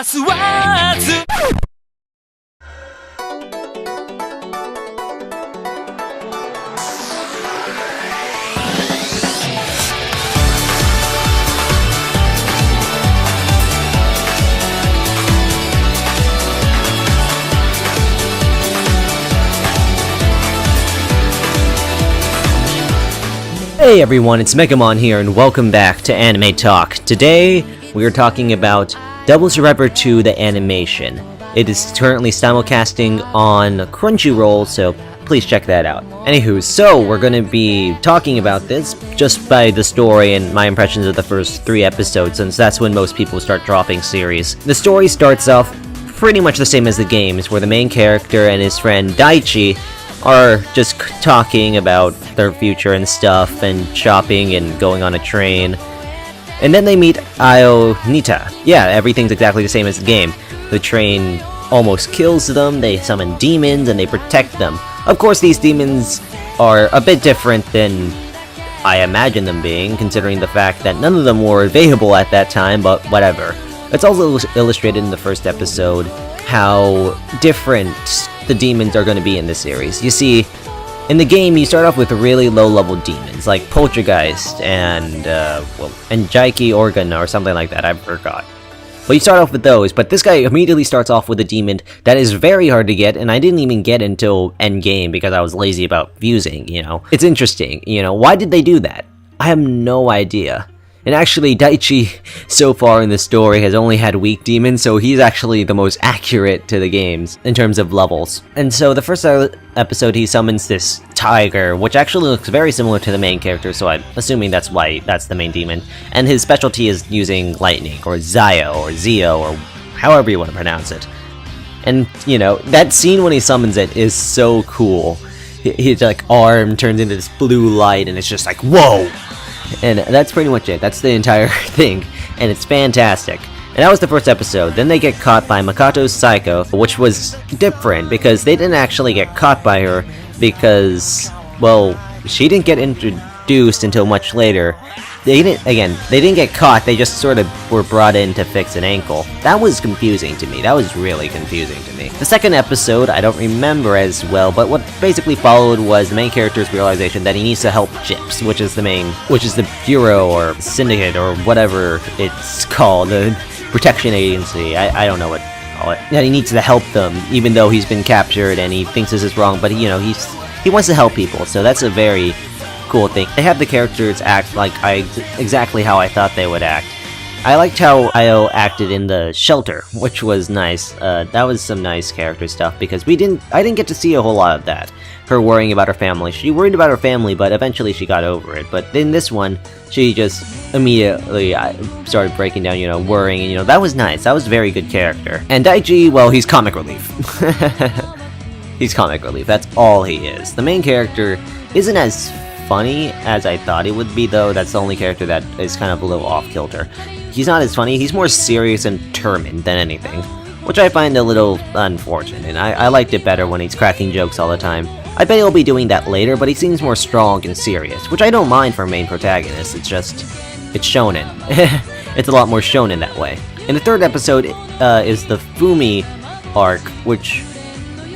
スワーズ Hey everyone, it's Megamon here, and welcome back to Anime Talk. Today, we are talking about Double Survivor 2 the animation. It is currently simulcasting on Crunchyroll, so please check that out. Anywho, so we're gonna be talking about this just by the story and my impressions of the first 3 episodes, since that's when most people start dropping series. The story starts off pretty much the same as the games, where the main character and his friend Daichi are just talking about their future and stuff, and shopping and going on a train. And then they meet Io Nita. Yeah, everything's exactly the same as the game. The train almost kills them, they summon demons, and they protect them. Of course, these demons are a bit different than I imagine them being, considering the fact that none of them were available at that time, but whatever. It's also illustrated in the first episode how different the demons are going to be in this series. You see, in the game, you start off with really low-level demons, like Poltergeist and Jaiki Organ or something like that, I forgot. But you start off with those, but this guy immediately starts off with a demon that is very hard to get, and I didn't even get until endgame because I was lazy about fusing, you know. It's interesting, you know, why did they do that? I have no idea. And actually, Daichi, so far in the story, has only had weak demons, so he's actually the most accurate to the games in terms of levels. And so the first episode, he summons this tiger, which actually looks very similar to the main character, so I'm assuming that's why that's the main demon. And his specialty is using lightning, or Zio, or however you want to pronounce it. And, you know, that scene when he summons it is so cool. His, like, arm turns into this blue light, and it's just like, whoa! And that's pretty much it. That's the entire thing, and it's fantastic. And that was the first episode. Then they get caught by Makato's Psycho, which was different, because they didn't actually get caught by her, because, well, she didn't get introduced until much later. They didn't get caught, they just sort of were brought in to fix an ankle. That was confusing to me, that was really confusing to me. The second episode, I don't remember as well, but what basically followed was the main character's realization that he needs to help Chips, which is the Bureau, or Syndicate, or whatever it's called, the Protection Agency, I don't know what to call it. That he needs to help them, even though he's been captured and he thinks this is wrong, but you know, he wants to help people, so that's a very cool thing. They have the characters act like exactly how I thought they would act. I liked how Io acted in the shelter, which was nice. That was some nice character stuff, because I didn't get to see a whole lot of that. Her worrying about her family. She worried about her family, but eventually she got over it. But in this one, she just immediately started breaking down, you know, worrying, and you know, that was nice. That was a very good character. And Daichi, well, he's comic relief. He's comic relief, that's all he is. The main character isn't as funny as I thought it would be, though. That's the only character that is kind of a little off-kilter. He's not as funny, he's more serious and determined than anything, which I find a little unfortunate, and I liked it better when he's cracking jokes all the time. I bet he'll be doing that later, but he seems more strong and serious, which I don't mind for a main protagonist, it's shonen. It's a lot more shonen that way. In the third episode is the Fumi arc, which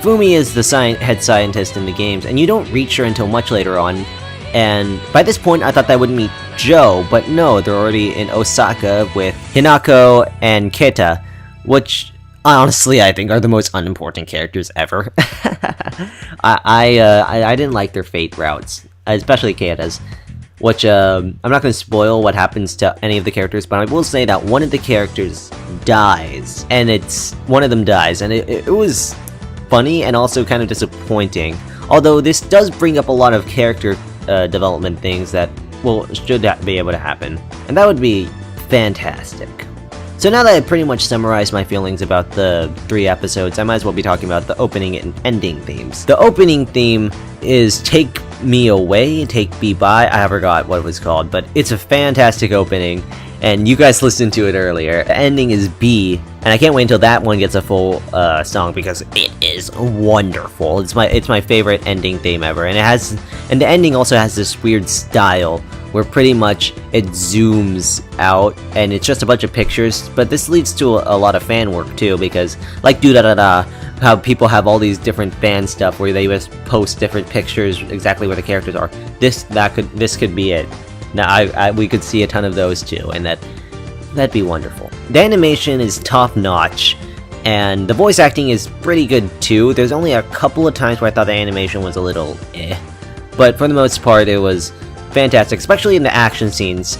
Fumi is the head scientist in the games, and you don't reach her until much later on. And by this point, I thought that would meet Joe, but no, they're already in Osaka with Hinako and Keta, which, honestly, I think are the most unimportant characters ever. I didn't like their fate routes, especially Keta's, which, I'm not going to spoil what happens to any of the characters, but I will say that one of the characters dies, and one of them dies, and it was funny and also kind of disappointing. Although this does bring up a lot of character development things that, well, should be able to happen. And that would be fantastic. So now that I've pretty much summarized my feelings about the 3 episodes, I might as well be talking about the opening and ending themes. The opening theme is Take Me Away, Take Me By, I forgot what it was called, but it's a fantastic opening, and you guys listened to it earlier. The ending is B, and I can't wait until that one gets a full song, because it is wonderful. It's my favorite ending theme ever, and the ending also has this weird style where pretty much it zooms out and it's just a bunch of pictures, but this leads to a lot of fan work too, because like how people have all these different fan stuff where they just post different pictures exactly where the characters are. This could be it. Now we could see a ton of those too, and that'd be wonderful. The animation is top notch, and the voice acting is pretty good too. There's only a couple of times where I thought the animation was a little eh, but for the most part it was fantastic, especially in the action scenes.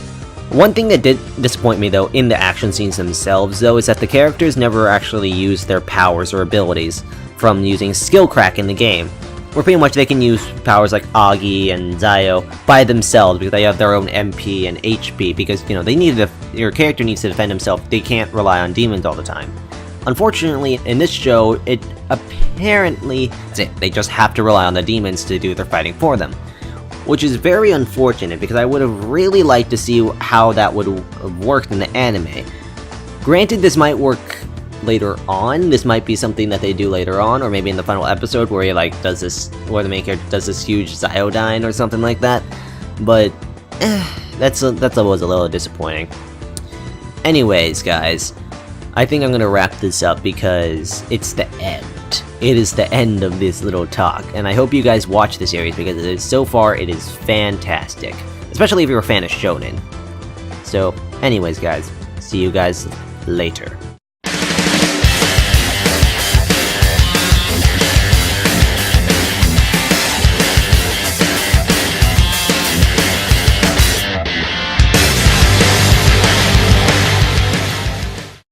One thing that did disappoint me though in the action scenes themselves though is that the characters never actually use their powers or abilities from using skill crack in the game, where pretty much they can use powers like Augie and Zio by themselves because they have their own MP and HP, because you know your character needs to defend himself. They can't rely on demons all the time. Unfortunately, in this show, it apparently they just have to rely on the demons to do their fighting for them, which is very unfortunate because I would have really liked to see how that would have worked in the anime. Granted, this might work later on. This might be something that they do later on, or maybe in the final episode where where the main character does this huge Ziodyne or something like that. But that was a little disappointing. Anyways, guys, I think I'm gonna wrap this up because it's the end. It is the end of this little talk, and I hope you guys watch the series because so far it is fantastic, especially if you're a fan of shonen. So, anyways, guys, see you guys later.